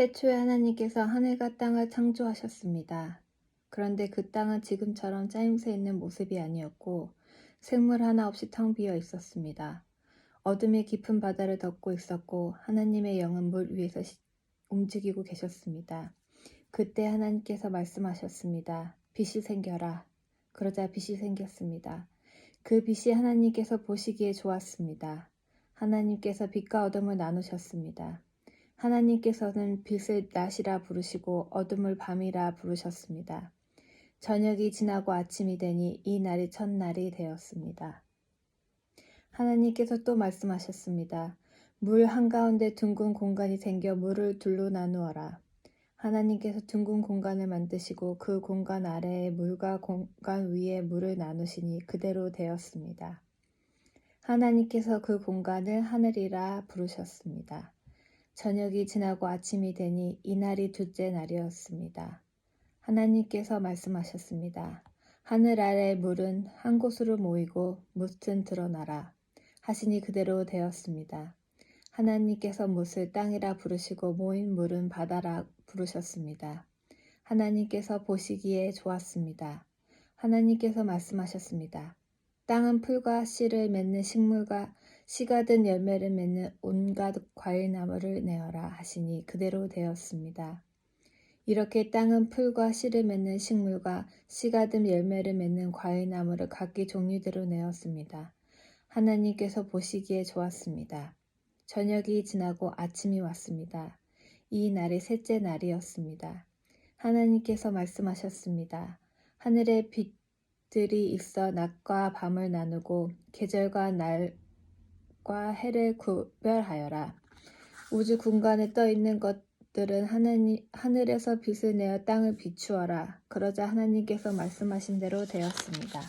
태초에 하나님께서 하늘과 땅을 창조하셨습니다. 그런데 그 땅은 지금처럼 짜임새 있는 모습이 아니었고 생물 하나 없이 텅 비어 있었습니다. 어둠이 깊은 바다를 덮고 있었고 하나님의 영은 물 위에서 움직이고 계셨습니다. 그때 하나님께서 말씀하셨습니다. 빛이 생겨라. 그러자 빛이 생겼습니다. 그 빛이 하나님께서 보시기에 좋았습니다. 하나님께서 빛과 어둠을 나누셨습니다. 하나님께서는 빛을 낮이라 부르시고 어둠을 밤이라 부르셨습니다. 저녁이 지나고 아침이 되니 이 날이 첫날이 되었습니다. 하나님께서 또 말씀하셨습니다. 물 한가운데 둥근 공간이 생겨 물을 둘로 나누어라. 하나님께서 둥근 공간을 만드시고 그 공간 아래에 물과 공간 위에 물을 나누시니 그대로 되었습니다. 하나님께서 그 공간을 하늘이라 부르셨습니다. 저녁이 지나고 아침이 되니 이날이 둘째 날이었습니다. 하나님께서 말씀하셨습니다. 하늘 아래 물은 한 곳으로 모이고 뭇은 드러나라 하시니 그대로 되었습니다. 하나님께서 뭇을 땅이라 부르시고 모인 물은 바다라 부르셨습니다. 하나님께서 보시기에 좋았습니다. 하나님께서 말씀하셨습니다. 땅은 풀과 씨를 맺는 식물과 씨가 든 열매를 맺는 온갖 과일나무를 내어라 하시니 그대로 되었습니다. 이렇게 땅은 풀과 씨를 맺는 식물과 씨가 든 열매를 맺는 과일나무를 각기 종류대로 내었습니다. 하나님께서 보시기에 좋았습니다. 저녁이 지나고 아침이 왔습니다. 이 날이 셋째 날이었습니다. 하나님께서 말씀하셨습니다. 하늘에 빛들이 있어 낮과 밤을 나누고 계절과 날과 해를 구별하여라. 우주 공간에 떠 있는 것들은 하늘에서 빛을 내어 땅을 비추어라. 그러자 하나님께서 말씀하신 대로 되었습니다.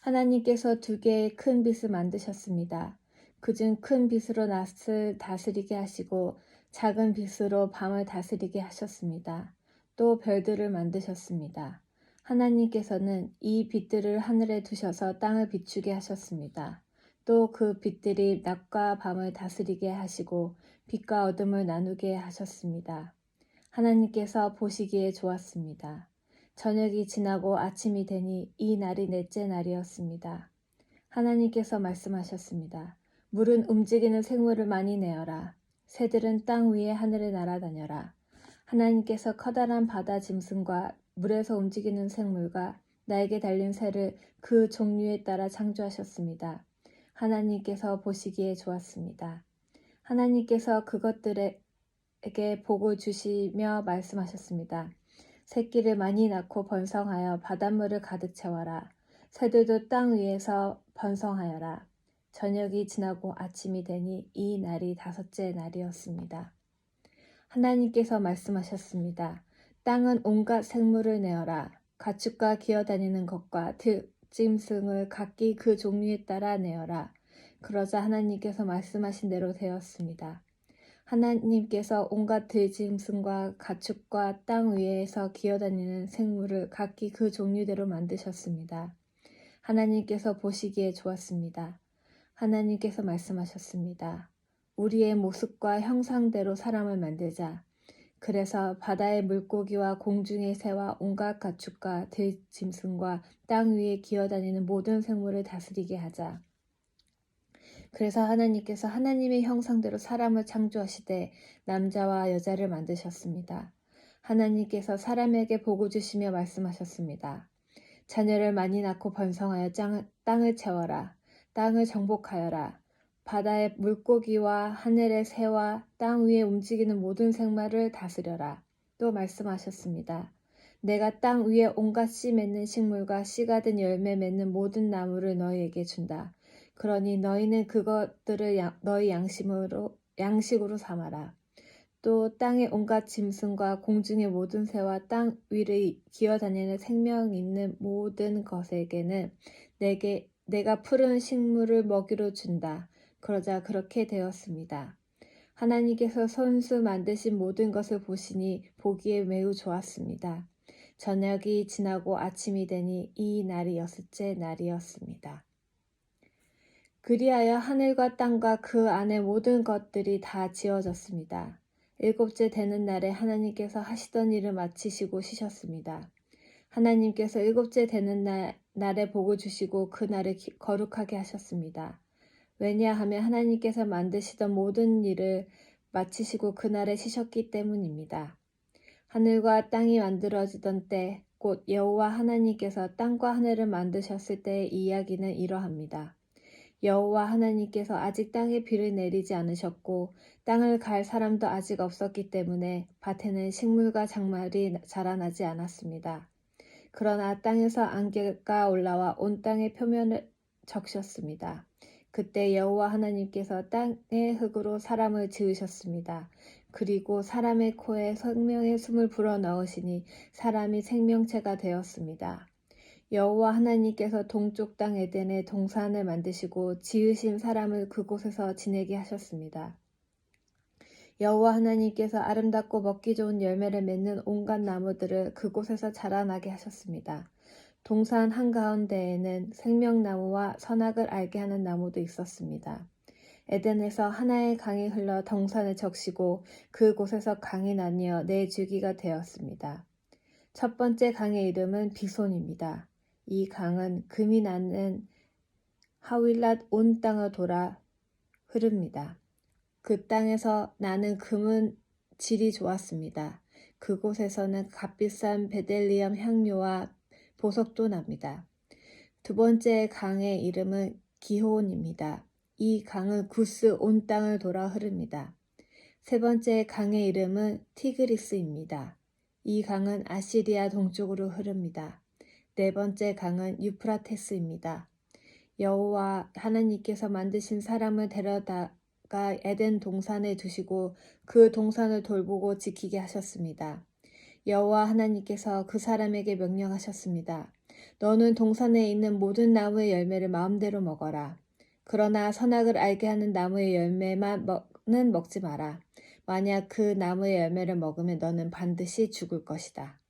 하나님께서 두 개의 큰 빛을 만드셨습니다. 그중 큰 빛으로 낮을 다스리게 하시고 작은 빛으로 밤을 다스리게 하셨습니다. 또 별들을 만드셨습니다. 하나님께서는 이 빛들을 하늘에 두셔서 땅을 비추게 하셨습니다. 또 그 빛들이 낮과 밤을 다스리게 하시고 빛과 어둠을 나누게 하셨습니다. 하나님께서 보시기에 좋았습니다. 저녁이 지나고 아침이 되니 이 날이 넷째 날이었습니다. 하나님께서 말씀하셨습니다. 물은 움직이는 생물을 많이 내어라. 새들은 땅 위에 하늘에 날아다녀라. 하나님께서 커다란 바다 짐승과 물에서 움직이는 생물과 날개 달린 새를 그 종류에 따라 창조하셨습니다. 하나님께서 보시기에 좋았습니다. 하나님께서 그것들에게 복을 주시며 말씀하셨습니다. 새끼를 많이 낳고 번성하여 바닷물을 가득 채워라. 새들도 땅 위에서 번성하여라. 저녁이 지나고 아침이 되니 이 날이 다섯째 날이었습니다. 하나님께서 말씀하셨습니다. 땅은 온갖 생물을 내어라. 가축과 기어다니는 것과 들짐승을 각기 그 종류에 따라 내어라. 그러자 하나님께서 말씀하신 대로 되었습니다. 하나님께서 온갖 들짐승과 가축과 땅 위에서 기어다니는 생물을 각기 그 종류대로 만드셨습니다. 하나님께서 보시기에 좋았습니다. 하나님께서 말씀하셨습니다. 우리의 모습과 형상대로 사람을 만들자. 그래서 바다의 물고기와 공중의 새와 온갖 가축과 들짐승과 땅 위에 기어다니는 모든 생물을 다스리게 하자. 그래서 하나님께서 하나님의 형상대로 사람을 창조하시되 남자와 여자를 만드셨습니다. 하나님께서 사람에게 복을 주시며 말씀하셨습니다. 자녀를 많이 낳고 번성하여 땅을 채워라. 땅을 정복하여라. 바다의 물고기와 하늘의 새와 땅 위에 움직이는 모든 생물을 다스려라. 또 말씀하셨습니다. 내가 땅 위에 온갖 씨 맺는 식물과 씨가 든 열매 맺는 모든 나무를 너희에게 준다. 그러니 너희는 그것들을 너희 양식으로 삼아라. 또 땅의 온갖 짐승과 공중의 모든 새와 땅 위를 기어다니는 생명 있는 모든 것에게는 내가 푸른 식물을 먹이로 준다. 그러자 그렇게 되었습니다. 하나님께서 손수 만드신 모든 것을 보시니 보기에 매우 좋았습니다. 저녁이 지나고 아침이 되니 이 날이 여섯째 날이었습니다. 그리하여 하늘과 땅과 그 안의 모든 것들이 다 지어졌습니다. 일곱째 되는 날에 하나님께서 하시던 일을 마치시고 쉬셨습니다. 하나님께서 일곱째 되는 날에 복을 주시고 그 날을 거룩하게 하셨습니다. 왜냐하면 하나님께서 만드시던 모든 일을 마치시고 그 날에 쉬셨기 때문입니다. 하늘과 땅이 만들어지던 때, 곧 여호와 하나님께서 땅과 하늘을 만드셨을 때의 이야기는 이러합니다. 여호와 하나님께서 아직 땅에 비를 내리지 않으셨고 땅을 갈 사람도 아직 없었기 때문에 밭에는 식물과 작물이 자라나지 않았습니다. 그러나 땅에서 안개가 올라와 온 땅의 표면을 적셨습니다. 그때 여호와 하나님께서 땅의 흙으로 사람을 지으셨습니다. 그리고 사람의 코에 생명의 숨을 불어넣으시니 사람이 생명체가 되었습니다. 여호와 하나님께서 동쪽 땅 에덴에 동산을 만드시고 지으신 사람을 그곳에서 지내게 하셨습니다. 여호와 하나님께서 아름답고 먹기 좋은 열매를 맺는 온갖 나무들을 그곳에서 자라나게 하셨습니다. 동산 한가운데에는 생명나무와 선악을 알게 하는 나무도 있었습니다. 에덴에서 하나의 강이 흘러 동산을 적시고 그곳에서 강이 나뉘어 네 줄기가 되었습니다. 첫 번째 강의 이름은 비손입니다. 이 강은 금이 나는 하윌랏 온 땅을 돌아 흐릅니다. 그 땅에서 나는 금은 질이 좋았습니다. 그곳에서는 값비싼 베델리엄 향료와 보석도 납니다. 두 번째 강의 이름은 기호온입니다. 이 강은 구스 온 땅을 돌아 흐릅니다. 세 번째 강의 이름은 티그리스입니다. 이 강은 아시리아 동쪽으로 흐릅니다. 네 번째 강은 유프라테스입니다. 여호와 하나님께서 만드신 사람을 데려다가 에덴 동산에 두시고 그 동산을 돌보고 지키게 하셨습니다. 여호와 하나님께서 그 사람에게 명령하셨습니다. 너는 동산에 있는 모든 나무의 열매를 마음대로 먹어라. 그러나 선악을 알게 하는 나무의 열매만은 먹지 마라. 만약 그 나무의 열매를 먹으면 너는 반드시 죽을 것이다.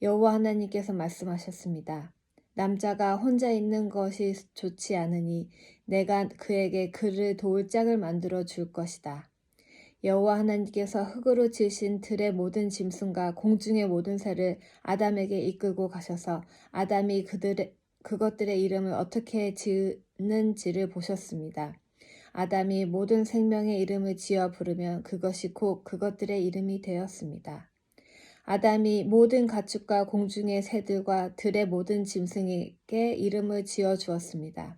여호와 하나님께서 말씀하셨습니다. 남자가 혼자 있는 것이 좋지 않으니 내가 그에게 그를 도울 짝을 만들어 줄 것이다. 여호와 하나님께서 흙으로 지으신 들의 모든 짐승과 공중의 모든 새를 아담에게 이끌고 가셔서 아담이 그것들의 이름을 어떻게 지으는지를 보셨습니다. 아담이 모든 생명의 이름을 지어 부르면 그것이 곧 그것들의 이름이 되었습니다. 아담이 모든 가축과 공중의 새들과 들의 모든 짐승에게 이름을 지어 주었습니다.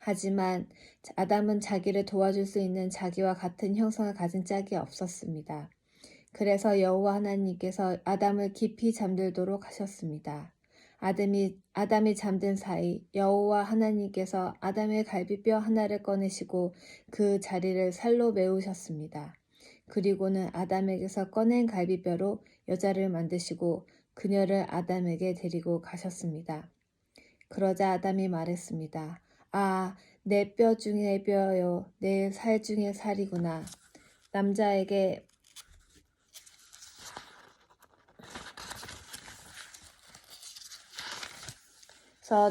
하지만 아담은 자기를 도와줄 수 있는 자기와 같은 형성을 가진 짝이 없었습니다. 그래서 여호와 하나님께서 아담을 깊이 잠들도록 하셨습니다. 아담이 잠든 사이 여호와 하나님께서 아담의 갈비뼈 하나를 꺼내시고 그 자리를 살로 메우셨습니다. 그리고는 아담에게서 꺼낸 갈비뼈로 여자를 만드시고 그녀를 아담에게 데리고 가셨습니다. 그러자 아담이 말했습니다. 아, 내 뼈 중에 뼈요, 내 살 중에 살이구나. 남자에게서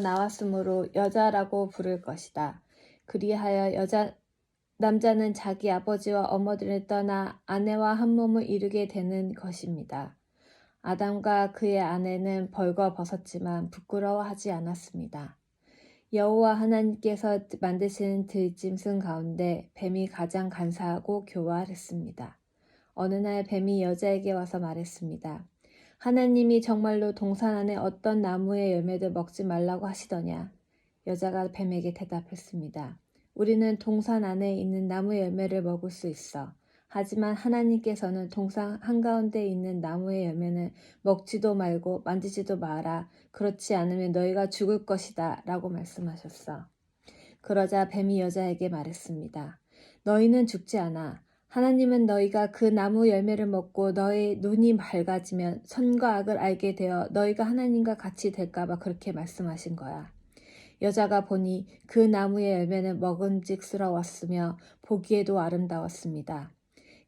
나왔으므로 여자라고 부를 것이다. 그리하여 남자는 자기 아버지와 어머니를 떠나 아내와 한 몸을 이루게 되는 것입니다. 아담과 그의 아내는 벌거벗었지만 부끄러워하지 않았습니다. 여호와 하나님께서 만드신 들짐승 가운데 뱀이 가장 간사하고 교활했습니다. 어느 날 뱀이 여자에게 와서 말했습니다. 하나님이 정말로 동산 안에 어떤 나무의 열매도 먹지 말라고 하시더냐? 여자가 뱀에게 대답했습니다. 우리는 동산 안에 있는 나무의 열매를 먹을 수 있어. 하지만 하나님께서는 동산 한가운데 있는 나무의 열매는 먹지도 말고 만지지도 마라. 그렇지 않으면 너희가 죽을 것이다. 라고 말씀하셨어. 그러자 뱀이 여자에게 말했습니다. 너희는 죽지 않아. 하나님은 너희가 그 나무 열매를 먹고 너의 눈이 밝아지면 선과 악을 알게 되어 너희가 하나님과 같이 될까봐 그렇게 말씀하신 거야. 여자가 보니 그 나무의 열매는 먹음직스러웠으며 보기에도 아름다웠습니다.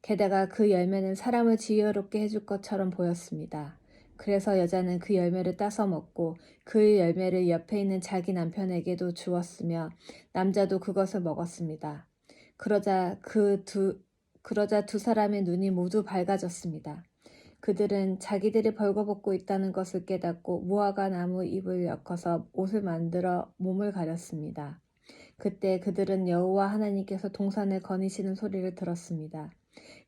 게다가 그 열매는 사람을 지혜롭게 해줄 것처럼 보였습니다. 그래서 여자는 그 열매를 따서 먹고 그 열매를 옆에 있는 자기 남편에게도 주었으며 남자도 그것을 먹었습니다. 그러자 그 그러자 두 사람의 눈이 모두 밝아졌습니다. 그들은 자기들이 벌거벗고 있다는 것을 깨닫고 무화과 나무 잎을 엮어서 옷을 만들어 몸을 가렸습니다. 그때 그들은 여호와 하나님께서 동산을 거니시는 소리를 들었습니다.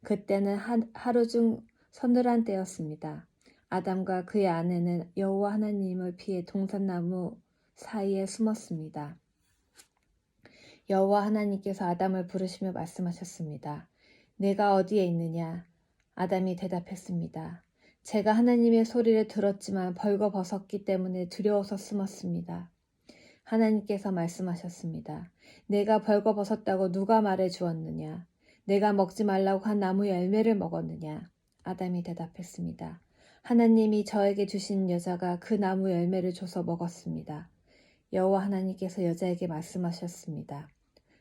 그때는 하루 중 서늘한 때였습니다. 아담과 그의 아내는 여호와 하나님을 피해 동산나무 사이에 숨었습니다. 여호와 하나님께서 아담을 부르시며 말씀하셨습니다. 내가 어디에 있느냐? 아담이 대답했습니다. 제가 하나님의 소리를 들었지만 벌거벗었기 때문에 두려워서 숨었습니다. 하나님께서 말씀하셨습니다. 내가 벌거벗었다고 누가 말해 주었느냐? 내가 먹지 말라고 한 나무 열매를 먹었느냐? 아담이 대답했습니다. 하나님이 저에게 주신 여자가 그 나무 열매를 줘서 먹었습니다. 여호와 하나님께서 여자에게 말씀하셨습니다.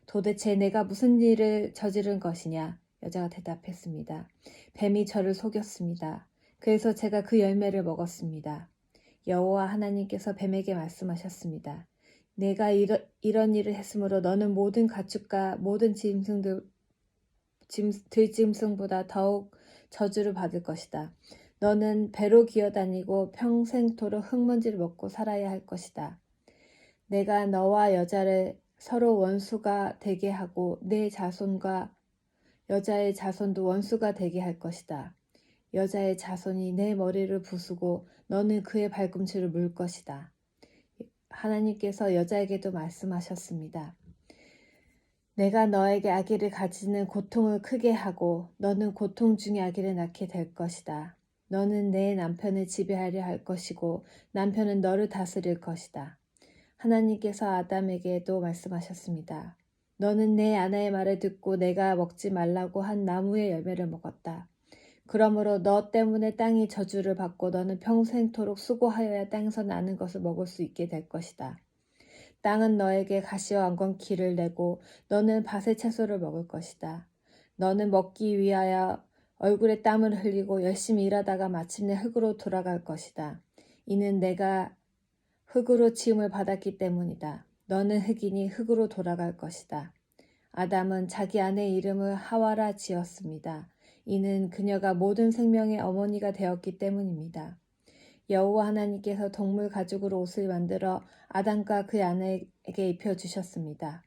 도대체 내가 무슨 일을 저지른 것이냐? 여자가 대답했습니다. 뱀이 저를 속였습니다. 그래서 제가 그 열매를 먹었습니다. 여호와 하나님께서 뱀에게 말씀하셨습니다. 내가 이런 일을 했으므로 너는 모든 가축과 모든 들짐승보다 더욱 저주를 받을 것이다. 너는 배로 기어다니고 평생토록 흙먼지를 먹고 살아야 할 것이다. 내가 너와 여자를 서로 원수가 되게 하고 내 자손과 여자의 자손도 원수가 되게 할 것이다. 여자의 자손이 내 머리를 부수고 너는 그의 발꿈치를 물 것이다. 하나님께서 여자에게도 말씀하셨습니다. 내가 너에게 아기를 가지는 고통을 크게 하고 너는 고통 중에 아기를 낳게 될 것이다. 너는 내 남편을 지배하려 할 것이고 남편은 너를 다스릴 것이다. 하나님께서 아담에게도 말씀하셨습니다. 너는 내 아내의 말을 듣고 내가 먹지 말라고 한 나무의 열매를 먹었다. 그러므로 너 때문에 땅이 저주를 받고 너는 평생토록 수고하여야 땅에서 나는 것을 먹을 수 있게 될 것이다. 땅은 너에게 가시와 엉겅퀴를 내고 너는 밭의 채소를 먹을 것이다. 너는 먹기 위하여 얼굴에 땀을 흘리고 열심히 일하다가 마침내 흙으로 돌아갈 것이다. 이는 내가 흙으로 지음을 받았기 때문이다. 너는 흙이니 흙으로 돌아갈 것이다. 아담은 자기 아내의 이름을 하와라 지었습니다. 이는 그녀가 모든 생명의 어머니가 되었기 때문입니다. 여호와 하나님께서 동물 가죽으로 옷을 만들어 아담과 그의 아내에게 입혀주셨습니다.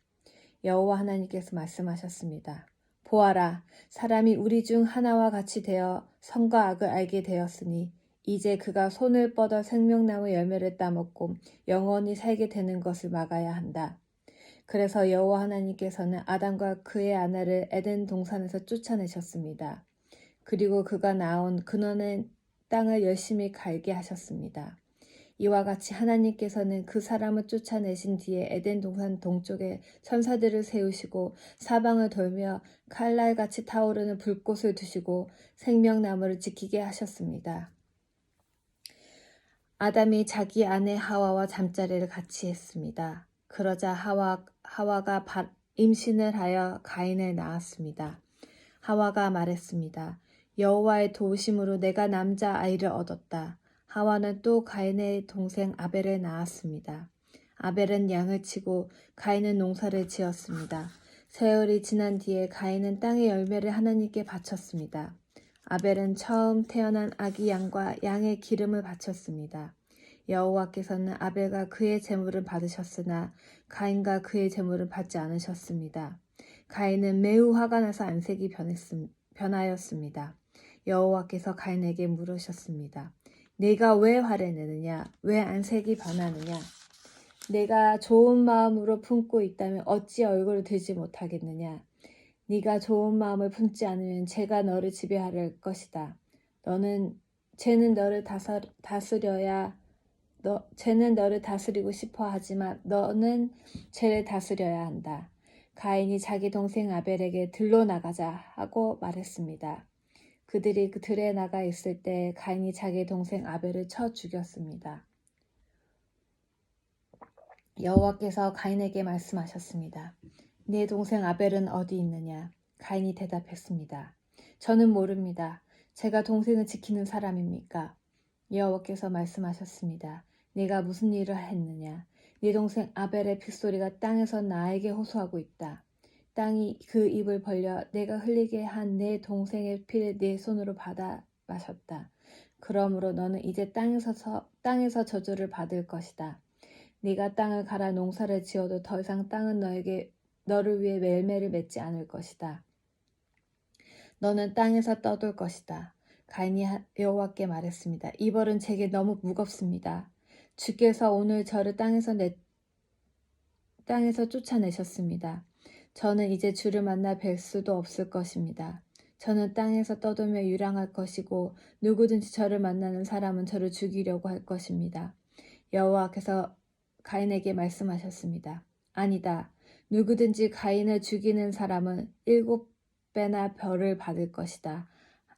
여호와 하나님께서 말씀하셨습니다. 보아라, 사람이 우리 중 하나와 같이 되어 선과 악을 알게 되었으니 이제 그가 손을 뻗어 생명나무 열매를 따먹고 영원히 살게 되는 것을 막아야 한다. 그래서 여호와 하나님께서는 아담과 그의 아내를 에덴 동산에서 쫓아내셨습니다. 그리고 그가 낳은 근원의 땅을 열심히 갈게 하셨습니다. 이와 같이 하나님께서는 그 사람을 쫓아내신 뒤에 에덴 동산 동쪽에 천사들을 세우시고 사방을 돌며 칼날같이 타오르는 불꽃을 두시고 생명나무를 지키게 하셨습니다. 아담이 자기 아내 하와와 잠자리를 같이 했습니다. 그러자 하와가 임신을 하여 가인을 낳았습니다. 하와가 말했습니다. 여호와의 도우심으로 내가 남자 아이를 얻었다. 하와는 또 가인의 동생 아벨을 낳았습니다. 아벨은 양을 치고 가인은 농사를 지었습니다. 세월이 지난 뒤에 가인은 땅의 열매를 하나님께 바쳤습니다. 아벨은 처음 태어난 아기 양과 양의 기름을 바쳤습니다. 여호와께서는 아벨과 그의 제물을 받으셨으나 가인과 그의 제물을 받지 않으셨습니다. 가인은 매우 화가 나서 안색이 변하였습니다. 여호와께서 가인에게 물으셨습니다. 네가 왜 화를 내느냐? 왜 안색이 변하느냐? 내가 좋은 마음으로 품고 있다면 어찌 얼굴을 들지 못하겠느냐? 네가 좋은 마음을 품지 않으면 죄가 너를 지배하려 할 것이다. 죄는 너를 다스리고 싶어 하지만 너는 죄를 다스려야 한다. 가인이 자기 동생 아벨에게 들로 나가자 하고 말했습니다. 그들이 그 들에 나가 있을 때 가인이 자기 동생 아벨을 쳐 죽였습니다. 여호와께서 가인에게 말씀하셨습니다. 네 동생 아벨은 어디 있느냐? 가인이 대답했습니다. 저는 모릅니다. 제가 동생을 지키는 사람입니까? 여호와께서 말씀하셨습니다. 네가 무슨 일을 했느냐? 네 동생 아벨의 핏소리가 땅에서 나에게 호소하고 있다. 땅이 그 입을 벌려 내가 흘리게 한 내 동생의 피를 네 손으로 받아 마셨다. 그러므로 너는 이제 땅에서 저주를 받을 것이다. 네가 땅을 갈아 농사를 지어도 더 이상 땅은 너를 위해 열매를 맺지 않을 것이다. 너는 땅에서 떠돌 것이다. 가인이 여호와께 말했습니다. 이 벌은 제게 너무 무겁습니다. 주께서 오늘 저를 땅에서 쫓아내셨습니다. 저는 이제 주를 만나 뵐 수도 없을 것입니다. 저는 땅에서 떠돌며 유랑할 것이고 누구든지 저를 만나는 사람은 저를 죽이려고 할 것입니다. 여호와께서 가인에게 말씀하셨습니다. 아니다. 누구든지 가인을 죽이는 사람은 7배나 벌을 받을 것이다.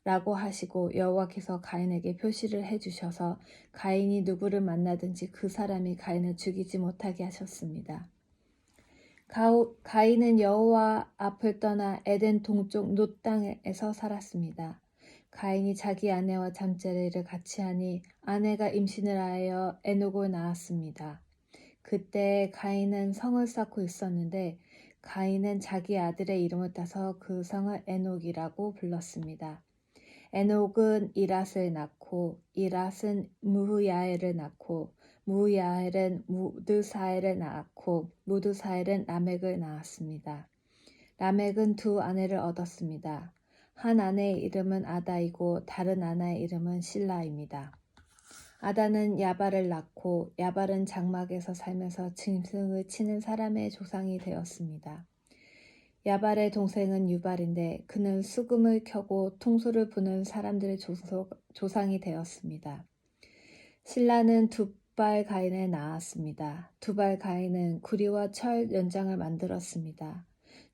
라고 하시고 여호와께서 가인에게 표시를 해주셔서 가인이 누구를 만나든지 그 사람이 가인을 죽이지 못하게 하셨습니다. 가인은 여호와 앞을 떠나 에덴 동쪽 놋 땅에서 살았습니다. 가인이 자기 아내와 잠자리를 같이 하니 아내가 임신을 하여 에녹을 낳았습니다. 그때 가인은 성을 쌓고 있었는데 가인은 자기 아들의 이름을 따서 그 성을 에녹이라고 불렀습니다. 에녹은 이랏을 낳고 이랏은 무흐야엘을 낳고 무흐야엘은 무드사엘을 낳았고 무드사엘은 라멕을 낳았습니다. 라멕은 두 아내를 얻었습니다. 한 아내의 이름은 아다이고 다른 아내의 이름은 실라입니다. 아다는 야발을 낳고 야발은 장막에서 살면서 짐승을 치는 사람의 조상이 되었습니다. 야발의 동생은 유발인데 그는 수금을 켜고 통소를 부는 사람들의 조상이 되었습니다. 실라는 두발 가인을 낳았습니다. 두발 가인은 구리와 철 연장을 만들었습니다.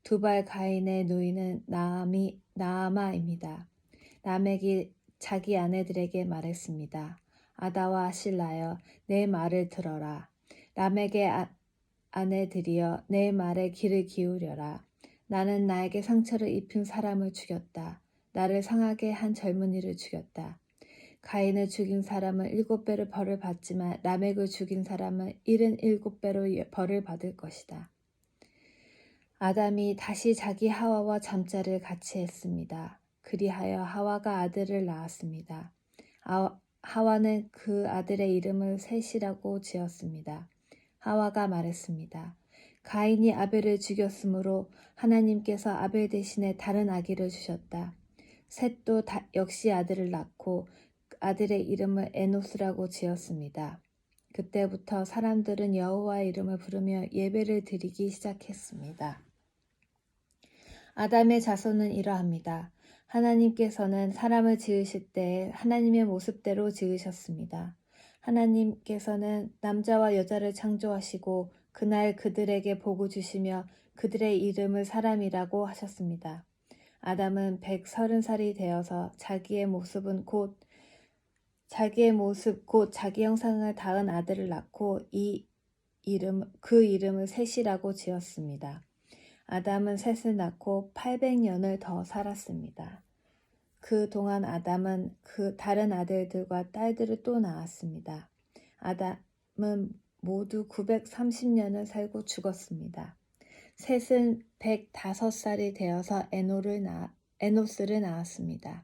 두발 가인의 누이는 나아마입니다. 라멕이 자기 아내들에게 말했습니다. 아다와 실라여 내 말을 들어라. 라멕의 아내들이여 내 말에 귀를 기울여라. 나는 나에게 상처를 입힌 사람을 죽였다. 나를 상하게 한 젊은이를 죽였다. 가인을 죽인 사람은 7배로 벌을 받지만 라멕을 죽인 사람은 77배로 벌을 받을 것이다. 아담이 다시 자기 하와와 잠자리를 같이 했습니다. 그리하여 하와가 아들을 낳았습니다. 하와는 그 아들의 이름을 셋이라고 지었습니다. 하와가 말했습니다. 가인이 아벨을 죽였으므로 하나님께서 아벨 대신에 다른 아기를 주셨다. 셋도 역시 아들을 낳고 아들의 이름을 에노스라고 지었습니다. 그때부터 사람들은 여호와의 이름을 부르며 예배를 드리기 시작했습니다. 아담의 자손은 이러합니다. 하나님께서는 사람을 지으실 때 하나님의 모습대로 지으셨습니다. 하나님께서는 남자와 여자를 창조하시고 그날 그들에게 복을 주시며 그들의 이름을 사람이라고 하셨습니다. 아담은 130살이 되어서 자기의 모습 곧 자기 형상을 닮은 아들을 낳고 그 이름을 셋이라고 지었습니다. 아담은 셋을 낳고 800년을 더 살았습니다. 그동안 아담은 그 다른 아들들과 딸들을 또 낳았습니다. 아담은 모두 930년을 살고 죽었습니다. 셋은 105살이 되어서 에노스를 낳았습니다.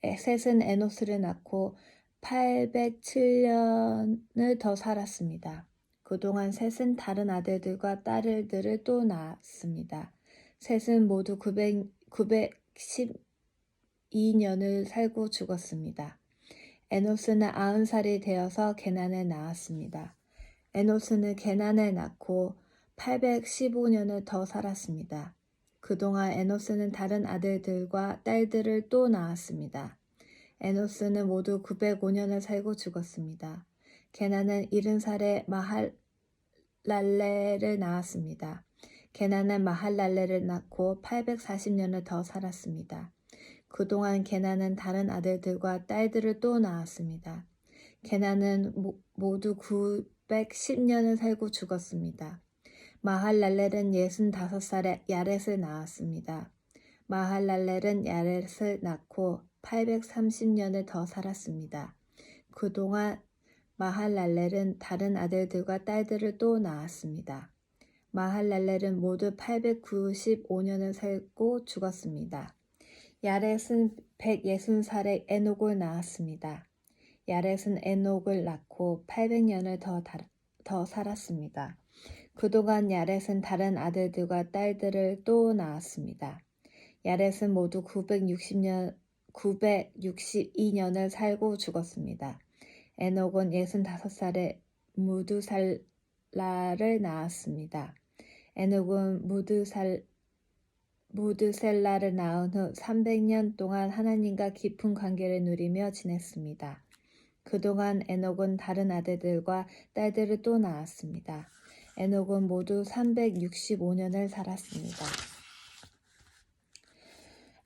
셋은 에노스를 낳고 807년을 더 살았습니다. 그동안 셋은 다른 아들들과 딸들을 또 낳았습니다. 셋은 모두 912년을 살고 죽었습니다. 에노스는 90살이 되어서 게난을 낳았습니다. 에노스는 게난을 낳고 815년을 더 살았습니다. 그동안 에노스는 다른 아들들과 딸들을 또 낳았습니다. 에노스는 모두 905년을 살고 죽었습니다. 게난은 70살에 마할랄레를 낳았습니다. 게난은 마할랄레를 낳고 840년을 더 살았습니다. 그동안 게난은 다른 아들들과 딸들을 또 낳았습니다. 게난은 모두 910년을 살고 죽었습니다. 마할랄렐은 65살에 야렛을 낳았습니다. 마할랄렐은 야렛을 낳고 830년을 더 살았습니다. 그동안 마할랄렐은 다른 아들들과 딸들을 또 낳았습니다. 마할랄렐은 모두 895년을 살고 죽었습니다. 야렛은 160살에 에녹을 낳았습니다. 야렛은 에녹을 낳고 800년을 더 살았습니다. 그동안 야렛은 다른 아들들과 딸들을 또 낳았습니다. 야렛은 모두 962년을 살고 죽었습니다. 에녹은 65살에 무두살라를 낳았습니다. 에녹은 무드셀라를 낳은 후 300년 동안 하나님과 깊은 관계를 누리며 지냈습니다. 그동안 에녹은 다른 아들들과 딸들을 또 낳았습니다. 에녹은 모두 365년을 살았습니다.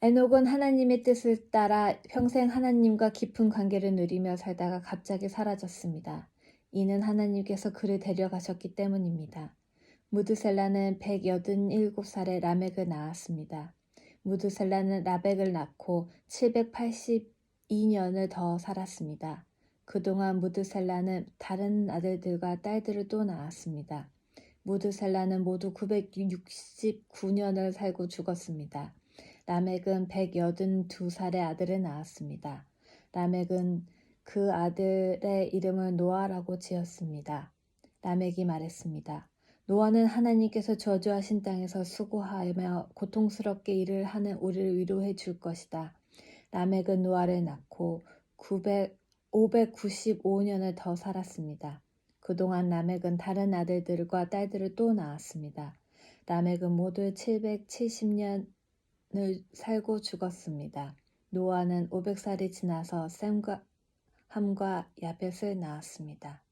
에녹은 하나님의 뜻을 따라 평생 하나님과 깊은 관계를 누리며 살다가 갑자기 사라졌습니다. 이는 하나님께서 그를 데려가셨기 때문입니다. 무드셀라는 187살에 라멕을 낳았습니다. 무드셀라는 라멕을 낳고 782년을 더 살았습니다. 그동안 무드셀라는 다른 아들들과 딸들을 또 낳았습니다. 무드셀라는 모두 969년을 살고 죽었습니다. 라멕은 182살의 아들을 낳았습니다. 라멕은 그 아들의 이름을 노아라고 지었습니다. 라멕이 말했습니다. 노아는 하나님께서 저주하신 땅에서 수고하며 고통스럽게 일을 하는 우리를 위로해 줄 것이다. 라멕은 노아를 낳고 595년을 더 살았습니다. 그동안 라멕은 다른 아들들과 딸들을 또 낳았습니다. 라멕은 모두 770년을 살고 죽었습니다. 노아는 500살이 지나서 셈과 함과 야벳을 낳았습니다.